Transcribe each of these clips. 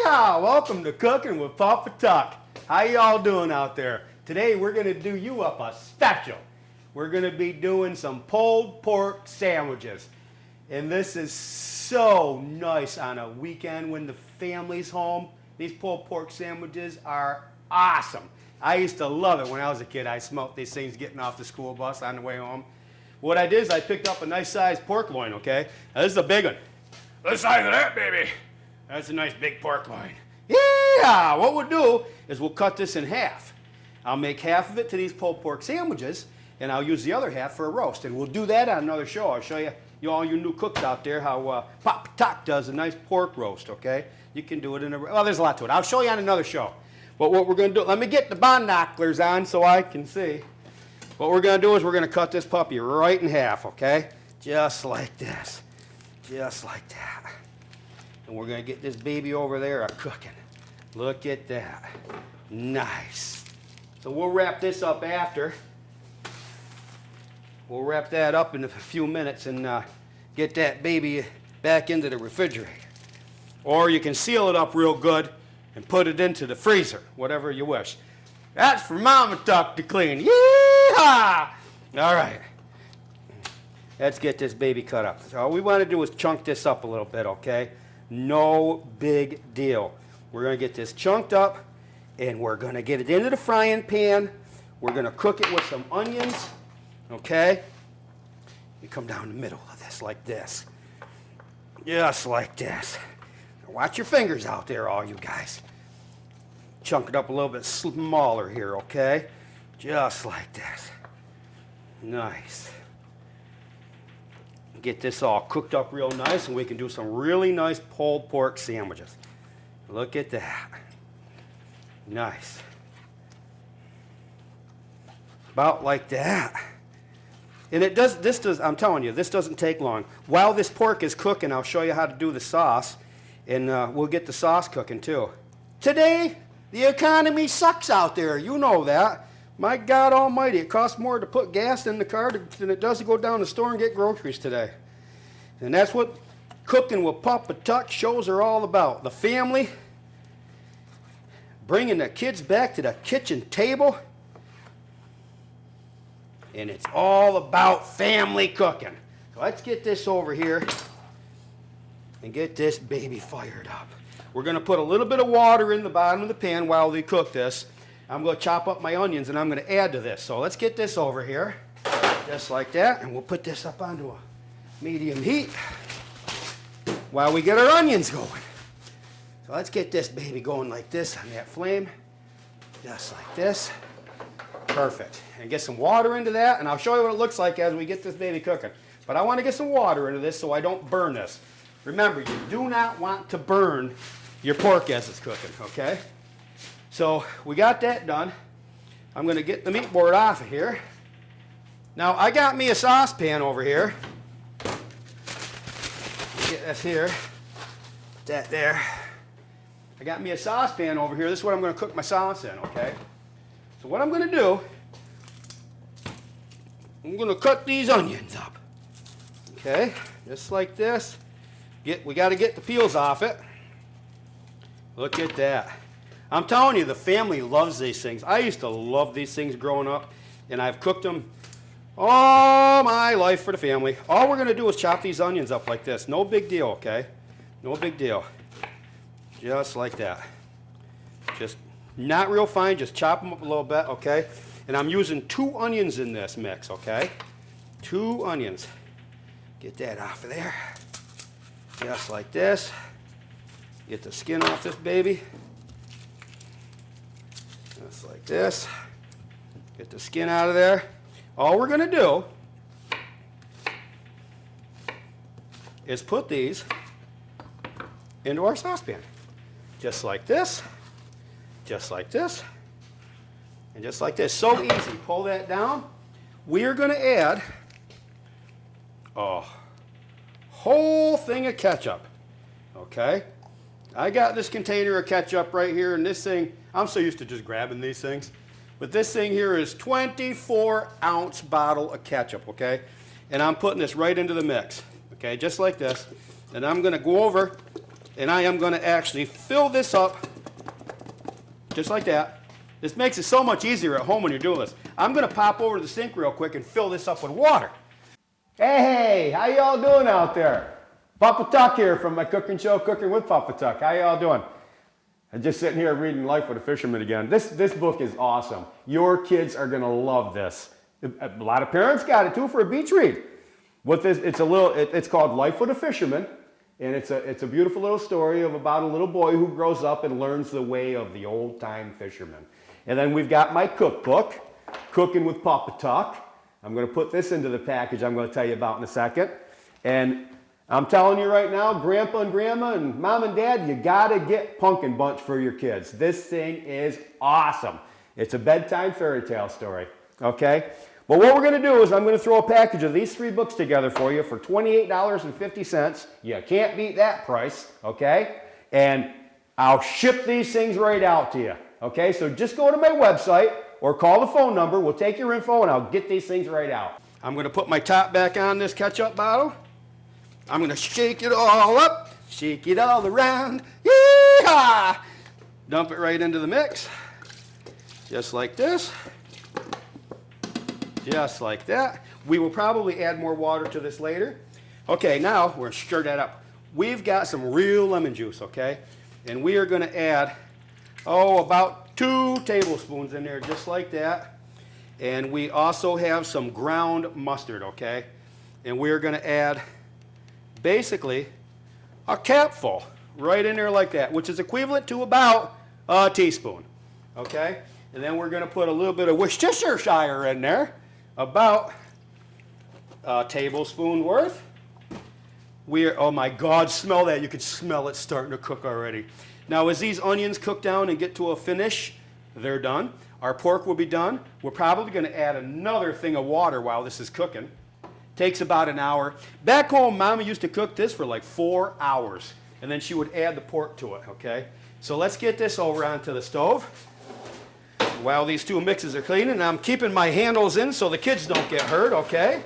Yeehaw! Welcome to Cooking with Papa Tuck. How y'all doing out there? Today we're going to do you up a special. We're going to be doing some pulled pork sandwiches. And this is so nice on a weekend when the family's home. These pulled pork sandwiches are awesome. I used to love it when I was a kid. I smelled these things getting off the school bus on the way home. What I did is I picked up a nice sized pork loin, okay? Now this is a big one. The size of that, baby. That's a nice big pork loin. Yeah! What we'll do is we'll cut this in half. I'll make half of it to these pulled pork sandwiches, and I'll use the other half for a roast. And we'll do that on another show. I'll show you all you new cooks out there how Papa Tuck does a nice pork roast, okay? You can do it in a, well, there's a lot to it. I'll show you on another show. But what we're going to do, let me get the binoculars on so I can see. What we're going to do is we're going to cut this puppy right in half, okay? Just like this. Just like that. And we're going to get this baby over there cooking. Look at that. Nice. So we'll wrap this up after. We'll wrap that up in a few minutes and get that baby back into the refrigerator. Or you can seal it up real good and put it into the freezer, whatever you wish. That's for Mama Tuck to clean. Yeehaw! All right. Let's get this baby cut up. So all we want to do is chunk this up a little bit, okay? No big deal. We're going to get this chunked up, and we're going to get it into the frying pan. We're going to cook it with some onions, okay? You come down the middle of this like this. Just like this. Now watch your fingers out there, all you guys. Chunk it up a little bit smaller here, okay? Just like this. Nice. Get this all cooked up real nice, and we can do some really nice pulled pork sandwiches. Look at that. Nice. About like that. And it does, this does, I'm telling you, this doesn't take long. While this pork is cooking, I'll show you how to do the sauce, and we'll get the sauce cooking too. Today, the economy sucks out there. You know that. My God almighty, it costs more to put gas in the car than it does to go down to the store and get groceries today. And that's what Cooking with Papa Tuck shows are all about. The family, bringing the kids back to the kitchen table. And it's all about family cooking. So let's get this over here and get this baby fired up. We're going to put a little bit of water in the bottom of the pan while we cook this. I'm going to chop up my onions and I'm going to add to this. So let's get this over here, just like that, and we'll put this up onto a medium heat while we get our onions going. So let's get this baby going like this on that flame, just like this. Perfect. And get some water into that, and I'll show you what it looks like as we get this baby cooking. But I want to get some water into this so I don't burn this. Remember, you do not want to burn your pork as it's cooking, okay? So we got that done. I'm going to get the meat board off of here. Now I got me a saucepan over here. Get this here. Put that there. I got me a saucepan over here. This is what I'm going to cook my sauce in, okay? So what I'm going to do, I'm going to cut these onions up. Okay, just like this. We got to get the peels off it. Look at that. I'm telling you, the family loves these things. I used to love these things growing up, and I've cooked them all my life for the family. All we're going to do is chop these onions up like this. No big deal, okay? No big deal. Just like that. Just not real fine, just chop them up a little bit, okay? And I'm using 2 onions in this mix, okay? 2 onions. Get that off of there. Just like this. Get the skin off this baby. Just like this. Get the skin out of there. All we're going to do is put these into our saucepan. Just like this. Just like this. And just like this. So easy. Pull that down. We are going to add a whole thing of ketchup. Okay? I got this container of ketchup right here, and this thing, I'm so used to just grabbing these things. But this thing here is 24-ounce bottle of ketchup, okay? And I'm putting this right into the mix, okay, just like this. And I'm going to go over And I am going to actually fill this up just like that. This makes it so much easier at home when you're doing this. I'm going to pop over to the sink real quick and fill this up with water. Hey, how y'all doing out there? Papa Tuck here from my cooking show, Cooking with Papa Tuck. How y'all doing? I'm just sitting here reading Life with a Fisherman again. This book is awesome. Your kids are going to love this. A lot of parents got it too for a beach read. With this, it's called Life with a Fisherman, and it's a beautiful little story about a little boy who grows up and learns the way of the old-time fisherman. And then we've got my cookbook, Cooking with Papa Tuck. I'm going to put this into the package I'm going to tell you about in a second. And I'm telling you right now, Grandpa and Grandma and Mom and Dad, you got to get Pumpkin Bunch for your kids. This thing is awesome. It's a bedtime fairy tale story, okay? But what we're going to do is I'm going to throw a package of these 3 books together for you for $28.50. You can't beat that price, okay? And I'll ship these things right out to you, okay? So just go to my website or call the phone number. We'll take your info and I'll get these things right out. I'm going to put my top back on this ketchup bottle. I'm going to shake it all up, shake it all around. Yee-haw! Dump it right into the mix, just like this. Just like that. We will probably add more water to this later. Okay, now we're going to stir that up. We've got some real lemon juice, okay? And we are going to add, about 2 tablespoons in there, just like that. And we also have some ground mustard, okay? And we're going to add basically a capful right in there like that, which is equivalent to about a teaspoon, okay? And then we're going to put a little bit of Worcestershire in there, about a tablespoon worth. Oh my God, smell that. You can smell it starting to cook already. Now as these onions cook down and get to a finish, they're done. Our pork will be done. We're probably going to add another thing of water while this is cooking. Takes about an hour. Back home, Mama used to cook this for like 4 hours, and then she would add the pork to it, okay? So let's get this over onto the stove. While these 2 mixes are cleaning, I'm keeping my handles in so the kids don't get hurt, okay?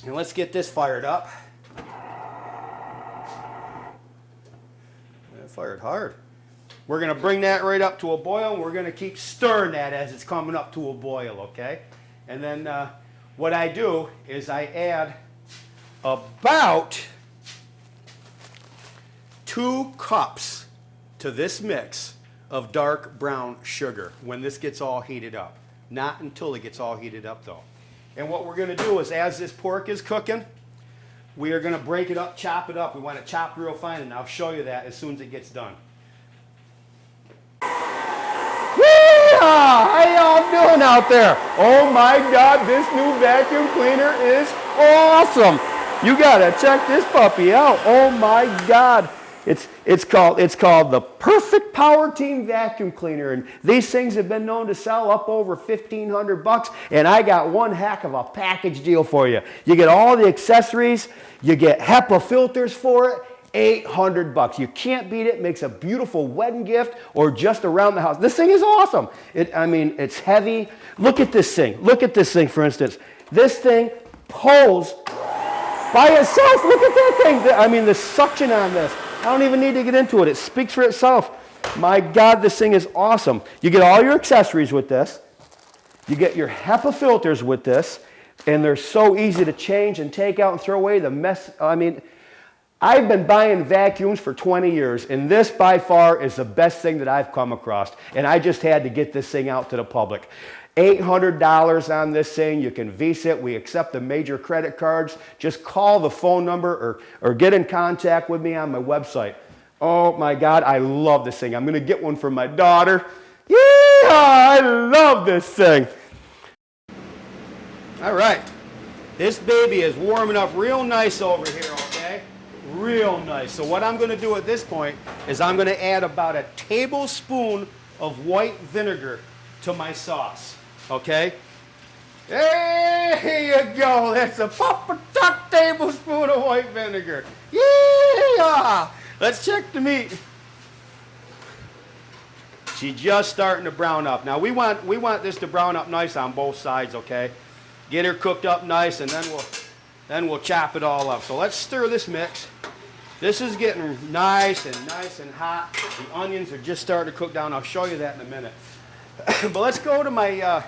And let's get this fired up. Fired hard. We're going to bring that right up to a boil, and we're going to keep stirring that as it's coming up to a boil, okay? And then what I do is I add about 2 cups to this mix of dark brown sugar when this gets all heated up. Not until it gets all heated up though. And what we're going to do is as this pork is cooking, we are going to break it up, chop it up. We want it chopped real fine, and I'll show you that as soon as it gets done. How y'all doing out there? Oh my God, this new vacuum cleaner is awesome. You gotta check this puppy out. Oh my God. It's called the Perfect Power Team Vacuum Cleaner, and these things have been known to sell up over $1,500, and I got one heck of a package deal for you. You get all the accessories, you get HEPA filters for it, $800. You can't beat it. Makes a beautiful wedding gift or just around the house. This thing is awesome. It's heavy. Look at this thing. Look at this thing, for instance. This thing pulls by itself. Look at that thing. The suction on this. I don't even need to get into it. It speaks for itself. My God, this thing is awesome. You get all your accessories with this. You get your HEPA filters with this, and they're so easy to change and take out and throw away. The mess, I've been buying vacuums for 20 years, and this by far is the best thing that I've come across, and I just had to get this thing out to the public. $800 on this thing. You can Visa it. We accept the major credit cards. Just call the phone number or get in contact with me on my website. Oh my God, I love this thing. I'm going to get one for my daughter. Yeah, I love this thing. All right. This baby is warming up real nice over here, okay? Real nice. So what I'm going to do at this point is I'm going to add about a tablespoon of white vinegar to my sauce. Okay? There you go. That's a Papa Tuck tablespoon of white vinegar. Yeah! Let's check the meat. She's just starting to brown up. Now we want this to brown up nice on both sides, okay? Get her cooked up nice, and then we'll chop it all up. So let's stir this mix. This is getting nice and hot. The onions are just starting to cook down. I'll show you that in a minute. But let's go to my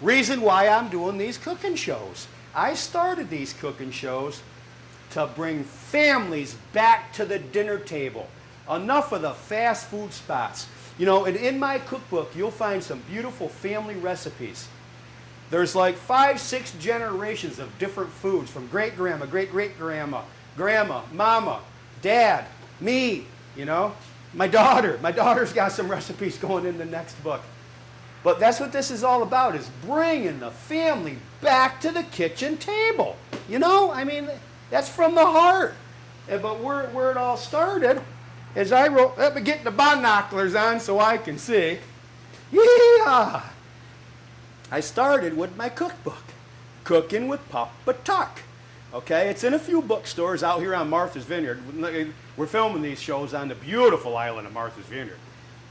reason why I'm doing these cooking shows. I started these cooking shows to bring families back to the dinner table. Enough of the fast food spots. You know, and in my cookbook, you'll find some beautiful family recipes. There's like 5, 6 generations of different foods from great-grandma, great-great-grandma, grandma, mama, dad, me, you know, my daughter. My daughter's got some recipes going in the next book. But that's what this is all about, is bringing the family back to the kitchen table. You know, I mean, that's from the heart. But where it all started is I wrote, let me get the binoculars on so I can see. Yeah! I started with my cookbook, Cooking with PapaTuck. Okay, it's in a few bookstores out here on Martha's Vineyard. We're filming these shows on the beautiful island of Martha's Vineyard.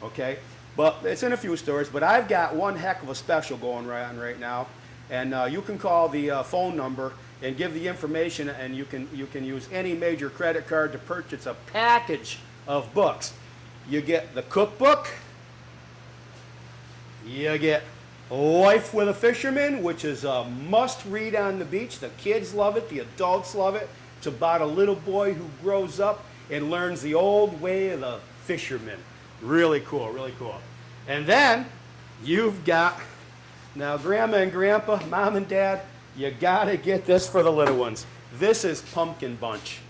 Okay, but it's in a few stores. But I've got one heck of a special going on right now, and you can call the phone number and give the information, and you can use any major credit card to purchase a package of books. You get the cookbook. You get Life with a Fisherman, which is a must-read on the beach. The kids love it. The adults love it. It's about a little boy who grows up and learns the old way of the fisherman. Really cool, really cool. And then you've got, now Grandma and Grandpa, Mom and Dad, you got to get this for the little ones. This is Pumpkin Bunch.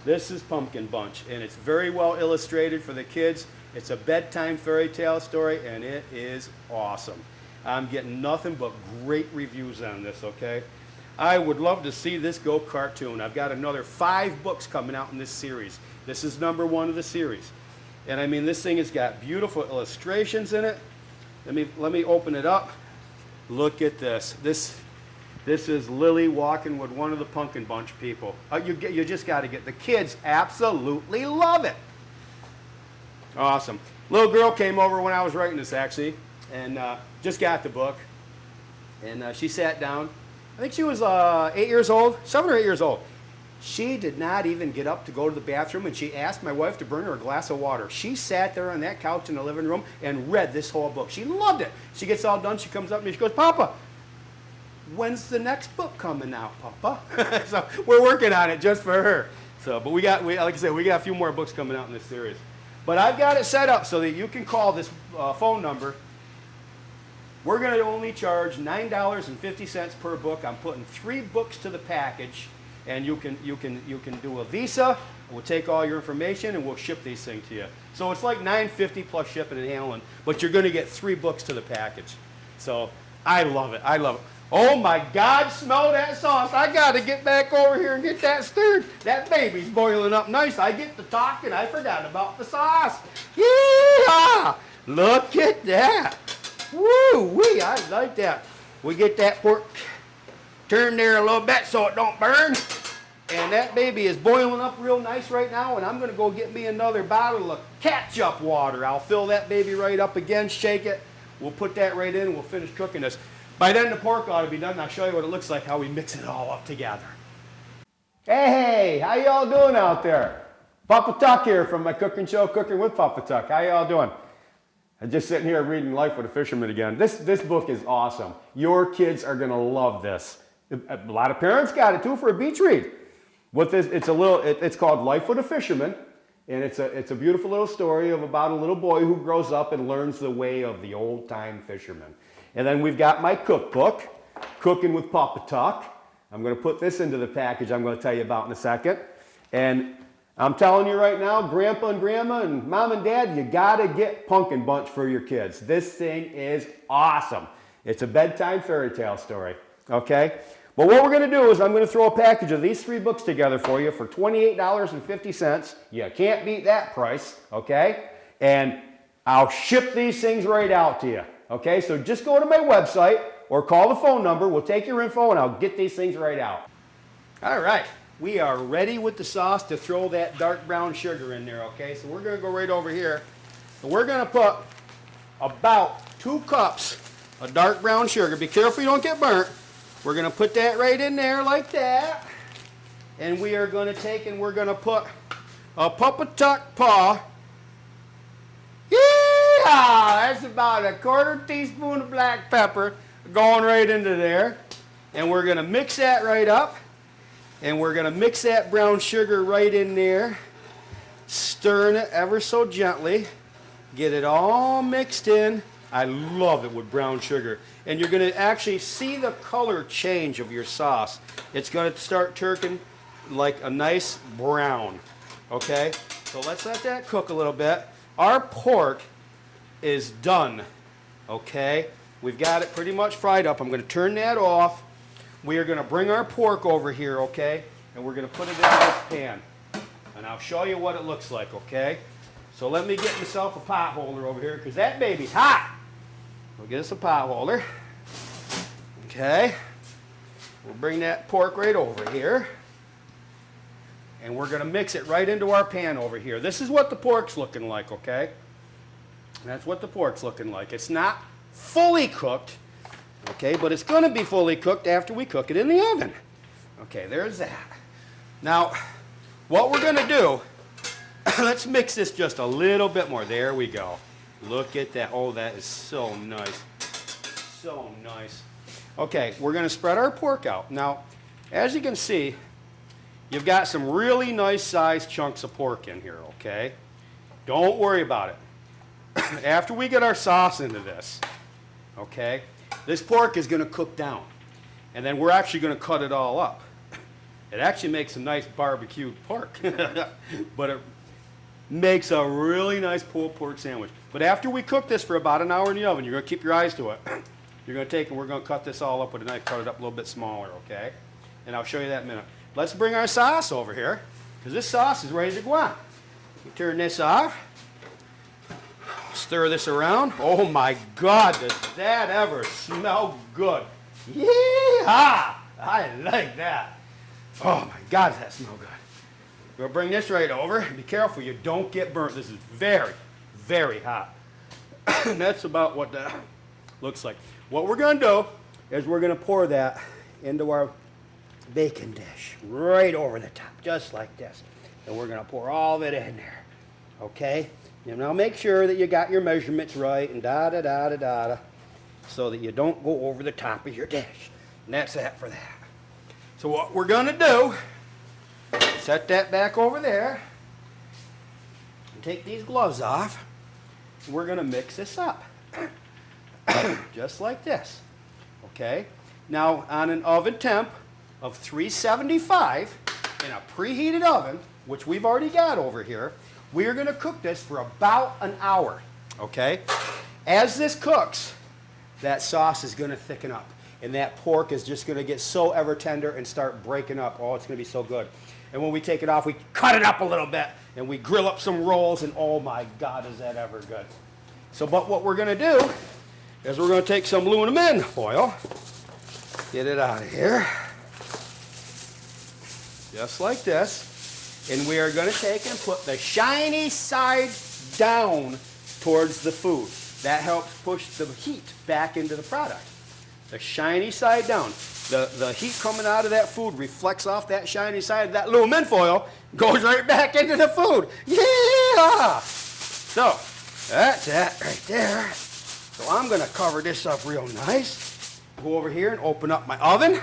This is Pumpkin Bunch, and it's very well illustrated for the kids. It's a bedtime fairy tale story, and it is awesome. I'm getting nothing but great reviews on this, okay? I would love to see this go cartoon. I've got another 5 books coming out in this series. This is number 1 of the series. And I mean, this thing has got beautiful illustrations in it. Let me open it up. Look at this. This is Lily walking with one of the Pumpkin Bunch people. You just got to get, the kids absolutely love it. Awesome. Little girl came over when I was writing this, actually, and just got the book. And she sat down. I think she was 8 years old, 7 or 8 years old. She did not even get up to go to the bathroom, and she asked my wife to bring her a glass of water. She sat there on that couch in the living room and read this whole book. She loved it. She gets all done. She comes up to me. She goes, Papa, when's the next book coming out, Papa? So we're working on it just for her. So, but like I said, we got a few more books coming out in this series. But I've got it set up so that you can call this phone number. We're going to only charge $9.50 per book. I'm putting 3 books to the package, and you can do a Visa. We'll take all your information and we'll ship these things to you. So it's like $9.50 plus shipping and handling, but you're going to get 3 books to the package. So I love it. I love it. Oh my God, smell that sauce. I got to get back over here and get that stirred. That baby's boiling up nice. I get to talking. I forgot about the sauce. Yeah! Look at that. Woo-wee, I like that. We get that pork turned there a little bit so it don't burn. And that baby is boiling up real nice right now, and I'm going to go get me another bottle of ketchup water. I'll fill that baby right up again, shake it. We'll put that right in, and we'll finish cooking this. By then, the pork ought to be done. I'll show you what it looks like, how we mix it all up together. Hey, how y'all doing out there? PapaTuck here from my cooking show, Cooking with PapaTuck. How y'all doing? I'm just sitting here reading Life with a Fisherman again. This book is awesome. Your kids are going to love this. A lot of parents got it too for a beach read. It's called Life with a Fisherman, and it's a beautiful little story about a little boy who grows up and learns the way of the old-time fisherman. And then we've got my cookbook, Cooking with PapaTuck. I'm going to put this into the package I'm going to tell you about in a second. And I'm telling you right now, Grandpa and Grandma and Mom and Dad, you got to get Pumpkin Bunch for your kids. This thing is awesome. It's a bedtime fairy tale story, okay? But what we're going to do is I'm going to throw a package of these 3 books together for you for $28.50. You can't beat that price, okay? And I'll ship these things right out to you, okay? So just go to my website or call the phone number. We'll take your info and I'll get these things right out. All right. We are ready with the sauce to throw that dark brown sugar in there, okay? So we're going to go right over here. And we're going to put about 2 cups of dark brown sugar. Be careful you don't get burnt. We're going to put that right in there like that. And we are going to take and we're going to put a PapaTuck paw. Yeah, that's about a quarter teaspoon of black pepper going right into there. And we're going to mix that right up. And we're going to mix that brown sugar right in there. Stirring it ever so gently. Get it all mixed in. I love it with brown sugar. And you're going to actually see the color change of your sauce. It's going to start turning like a nice brown. Okay? So let's let that cook a little bit. Our pork is done. Okay? We've got it pretty much fried up. I'm going to turn that off. We are going to bring our pork over here, okay? And we're going to put it in this pan. And I'll show you what it looks like, okay? So let me get myself a pot holder over here because that baby's hot. We'll get us a pot holder. Okay. We'll bring that pork right over here. And we're going to mix it right into our pan over here. This is what the pork's looking like, okay? That's what the pork's looking like. It's not fully cooked, okay, but it's going to be fully cooked after we cook it in the oven. Okay, there's that. Now, what we're going to do, let's mix this just a little bit more. There we go. Look at that. Oh, that is so nice. So nice. Okay, we're going to spread our pork out. Now, as you can see, you've got some really nice sized chunks of pork in here, okay? Don't worry about it. After we get our sauce into this, okay, this pork is going to cook down. And then we're actually going to cut it all up. It actually makes a nice barbecued pork. But it makes a really nice pulled pork sandwich. But after we cook this for about an hour in the oven, you're going to keep your eyes to it. You're going to take and we're going to cut this all up with a knife, cut it up a little bit smaller, okay? And I'll show you that in a minute. Let's bring our sauce over here, because this sauce is ready to go on. You turn this off. Stir this around. Oh my God, does that ever smell good? Yeah, I like that. Oh my God, does that smell good. We'll bring this right over. Be careful you don't get burnt. This is very, very hot. That's about what that looks like. What we're going to do is we're going to pour that into our bacon dish right over the top, just like this. And we're going to pour all of it in there, okay? And now make sure that you got your measurements right and da-da-da-da-da-da, so that you don't go over the top of your dish. And that's that for that. So what we're going to do, set that back over there, and take these gloves off. We're going to mix this up, just like this, okay? Now on an oven temp of 375 in a preheated oven, which we've already got over here, we are going to cook this for about an hour, okay? As this cooks, that sauce is going to thicken up, and that pork is just going to get so ever tender and start breaking up. Oh, it's going to be so good. And when we take it off, we cut it up a little bit, and we grill up some rolls, and oh my God, is that ever good. So, but what we're going to do is we're going to take some aluminum foil, get it out of here, just like this. And we are going to take and put the shiny side down towards the food. That helps push the heat back into the product. The shiny side down. The heat coming out of that food reflects off that shiny side of that aluminum foil, goes right back into the food. Yeah! So, that's that right there. So I'm going to cover this up real nice. Go over here and open up my oven.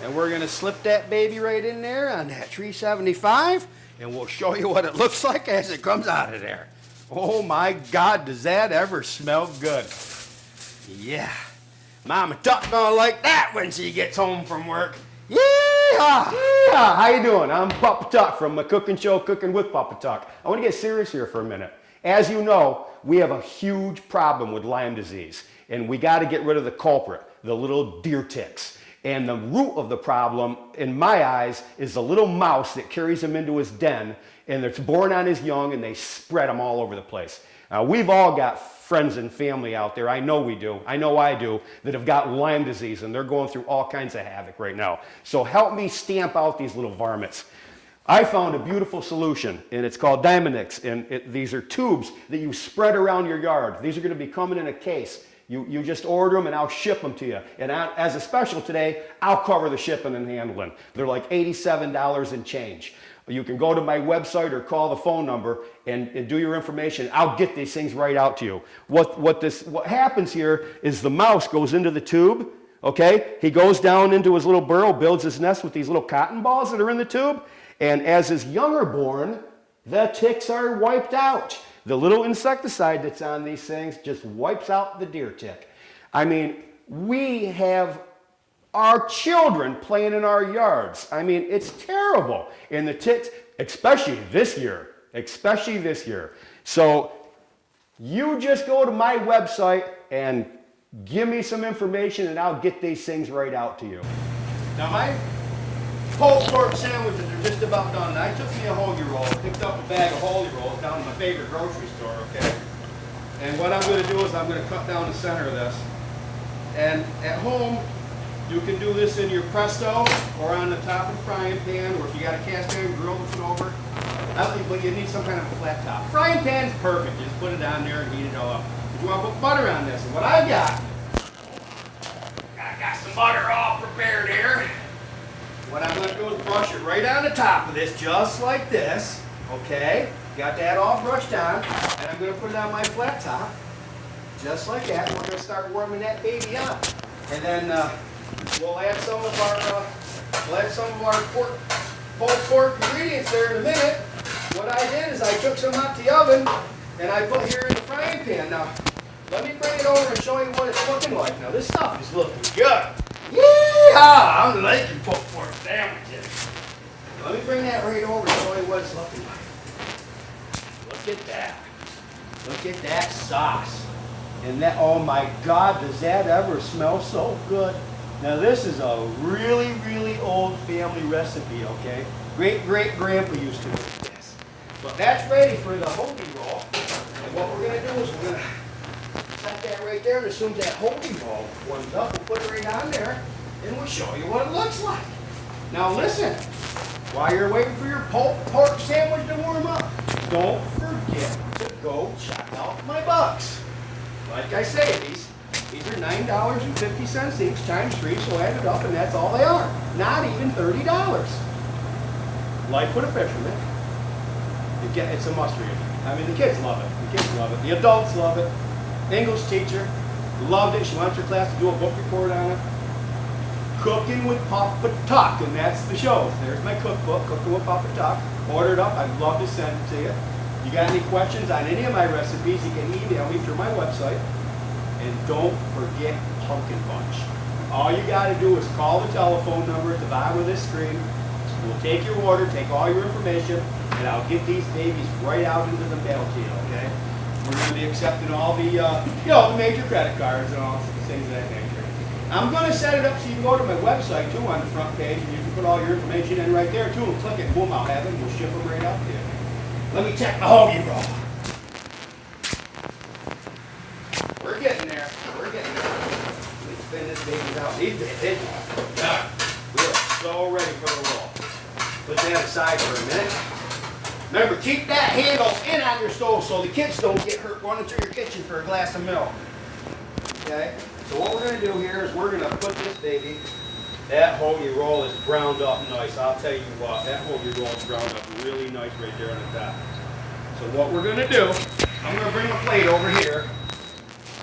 And we're going to slip that baby right in there on that 375, and we'll show you what it looks like as it comes out of there. Oh my God, does that ever smell good? Yeah. Mama Tuck gonna like that when she gets home from work. Yeah! Yeah! How you doing? I'm Papa Tuck from my cooking show, Cooking with Papa Tuck. I want to get serious here for a minute. As you know, we have a huge problem with Lyme disease, and we got to get rid of the culprit, the little deer ticks. And the root of the problem, in my eyes, is the little mouse that carries him into his den, and it's born on his young, and they spread them all over the place. We've all got friends and family out there, I know we do, I know I do, that have got Lyme disease, and they're going through all kinds of havoc right now. So help me stamp out these little varmints. I found a beautiful solution, and it's called Diamondix, and these are tubes that you spread around your yard. These are going to be coming in a case. You just order them and I'll ship them to you. And as a special today, I'll cover the shipping and handling. They're like $87 and change. you can go to my website or call the phone number and do your information. I'll get these things right out to you. What happens here is the mouse goes into the tube, okay? He goes down into his little burrow, builds his nest with these little cotton balls that are in the tube, and as his young are born, the ticks are wiped out. The little insecticide that's on these things just wipes out the deer tick. I mean, we have our children playing in our yards. I mean, it's terrible. And the ticks, especially this year. So you just go to my website and give me some information and I'll get these things right out to you. Now my pulled pork sandwiches are just about done. I took me a hoagie roll, picked up a bag of hoagie rolls down at my favorite grocery store, okay? And what I'm going to do is I'm going to cut down the center of this. And at home, you can do this in your Presto or on the top of the frying pan, or if you got a cast iron grill to put over. But you need some kind of a flat top. Frying pan's perfect. Just put it on there and heat it all up. If you want to put butter on this, and what I got some butter all prepared here. What I'm going to do is brush it right on the top of this, just like this. Okay? Got that all brushed on, and I'm going to put it on my flat top, just like that. And we're going to start warming that baby up, and then we'll add some of our pulled pork ingredients there in a minute. What I did is I took some out the oven and I put here in the frying pan. Now, let me bring it over and show you what it's looking like. Now, this stuff is looking good. Yeehaw! I'm liking pulled pork sandwiches. Let me bring that right over and show you what it's looking like. Look at that. Look at that sauce. And that, oh my God, does that ever smell so good? Now this is a really, really old family recipe, okay? Great-great-grandpa used to do this. But that's ready for the hoagie roll. And what we're going to do is we're going to set that right there, and as soon as that hoagie roll warms up, we'll put it right on there, and we'll show you what it looks like. Now listen, while you're waiting for your pulled pork sandwich to warm up, don't forget to go check out my bucks. Like I say, these are $9.50 each times 3, so add it up, and that's all they are. Not even $30. Life with a fisherman. It's a must read. I mean, the kids love it. The kids love it. The adults love it. English teacher loved it. She wants her class to do a book report on it. Cooking with PapaTuck, and that's the show. There's my cookbook, Cooking with PapaTuck. Order it up. I'd love to send it to you. You got any questions on any of my recipes, you can email me through my website. And don't forget Pumpkin Bunch. All you got to do is call the telephone number at the bottom of this screen. We'll take your order, take all your information, and I'll get these babies right out into the mail to you, okay? We're going to be accepting all the, the major credit cards and all things of that nature. I'm going to set it up so you can go to my website, too, on the front page, and you can put all your information in right there, too, and click it, boom, I'll have it, and we'll ship them right out to you. Let me check my hoagie roll. We're getting there. We're getting there. Let me spin this baby out. These babies are done. We are so ready for the roll. Put that aside for a minute. Remember, keep that handle in on your stove so the kids don't get hurt running through your kitchen for a glass of milk. Okay? So what we're going to do here is we're going to put this baby, that hoagie roll is browned up nice. I'll tell you what, that hoagie roll is browned up really nice right there on the top. So what we're going to do, I'm going to bring a plate over here,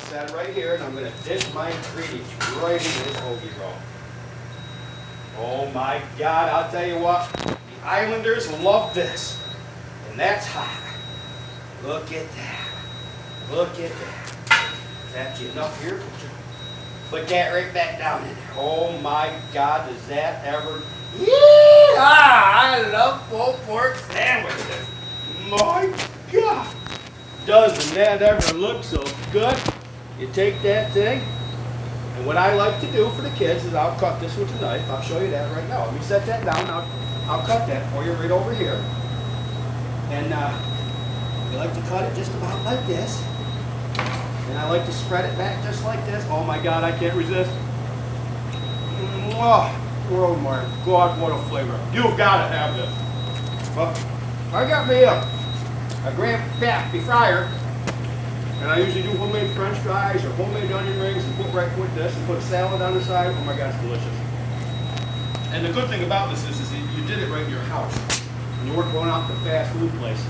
set it right here, and I'm going to dish my ingredients right into this hoagie roll. Oh my God, I'll tell you what, the Islanders love this. And that's hot. Look at that. Look at that. Is that enough here? Put that right back down in there. Oh my God, does that ever... Yeah, I love pulled pork sandwiches. My God. Doesn't that ever look so good? You take that thing, and what I like to do for the kids is I'll cut this with a knife. I'll show you that right now. Let me set that down. I'll cut that for you right over here. And I like to cut it just about like this. And I like to spread it back just like this. Oh my God, I can't resist. Oh my God, what a flavor. You've got to have this. Well, I got me a grandpappy fryer. And I usually do homemade French fries or homemade onion rings and put right with this and put a salad on the side. Oh my God, it's delicious. And the good thing about this is that you did it right in your house. when you weren't going out to fast food places.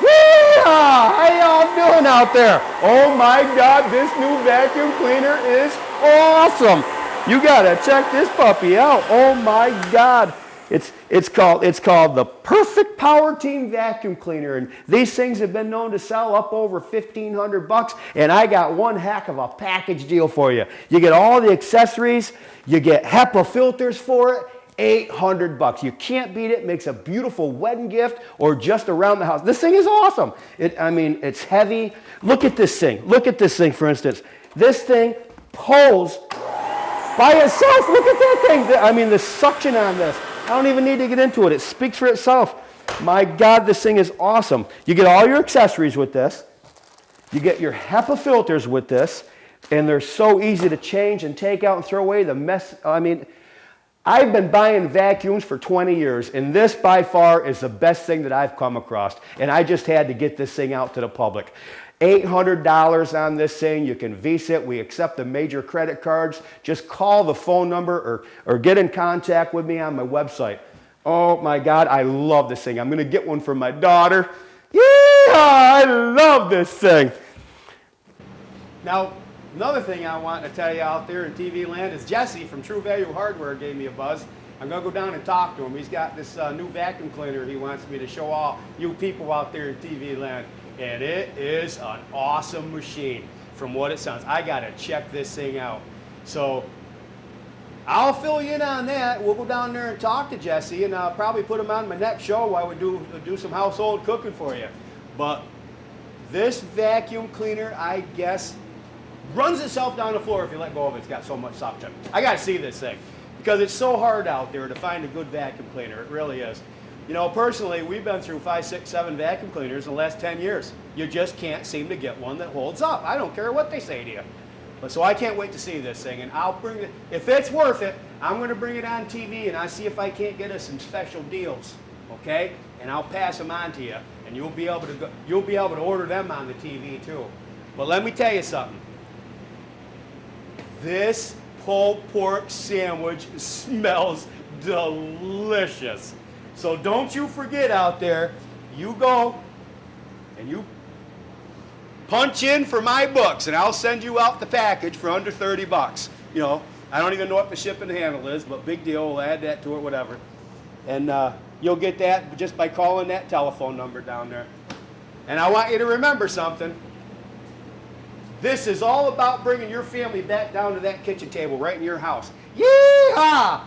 Yeehaw! How y'all doing out there? Oh my God, this new vacuum cleaner is awesome. You gotta check this puppy out. Oh my God. It's called the Perfect Power Team Vacuum Cleaner, and these things have been known to sell up over $1,500, and I got one heck of a package deal for you. You get all the accessories, you get HEPA filters for it, $800. You can't beat it. Makes a beautiful wedding gift or just around the house. This thing is awesome. I mean, it's heavy. Look at this thing. Look at this thing, for instance. This thing pulls by itself. Look at that thing. I mean, the suction on this. I don't even need to get into it. It speaks for itself. My God, this thing is awesome. You get all your accessories with this. You get your HEPA filters with this, and they're so easy to change and take out and throw away. The mess, I mean, I've been buying vacuums for 20 years, and this by far is the best thing that I've come across, and I just had to get this thing out to the public. $800 on this thing. You can Visa it. We accept the major credit cards. Just call the phone number or get in contact with me on my website. Oh my God, I love this thing. I'm going to get one for my daughter. Yeah, I love this thing. Now, another thing I want to tell you out there in TV land is Jesse from True Value Hardware gave me a buzz. I'm going to go down and talk to him. He's got this new vacuum cleaner he wants me to show all you people out there in TV land. And it is an awesome machine from what it sounds. I got to check this thing out. So I'll fill you in on that. We'll go down there and talk to Jesse, and I'll probably put him on my next show while we do some household cooking for you. But this vacuum cleaner, I guess, runs itself down the floor if you let go of it. It's got so much suction. I got to see this thing because it's so hard out there to find a good vacuum cleaner. It really is. You know, personally, we've been through 5, 6, 7 vacuum cleaners in the last 10 years. You just can't seem to get one that holds up. I don't care what they say to you. But so I can't wait to see this thing, and I'll bring it. If it's worth it, I'm going to bring it on TV, and I see if I can't get us some special deals, okay? And I'll pass them on to you, and you'll be able to order them on the TV too. But let me tell you something. This pulled pork sandwich smells delicious. So don't you forget out there, you go and you punch in for my books, and I'll send you out the package for under $30. You know, I don't even know what the shipping handle is, but big deal. We'll add that to it, whatever. And you'll get that just by calling that telephone number down there. And I want you to remember something. This is all about bringing your family back down to that kitchen table right in your house. Yeehaw!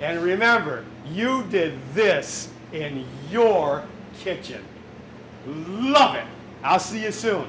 And remember, you did this in your kitchen. Love it. I'll see you soon.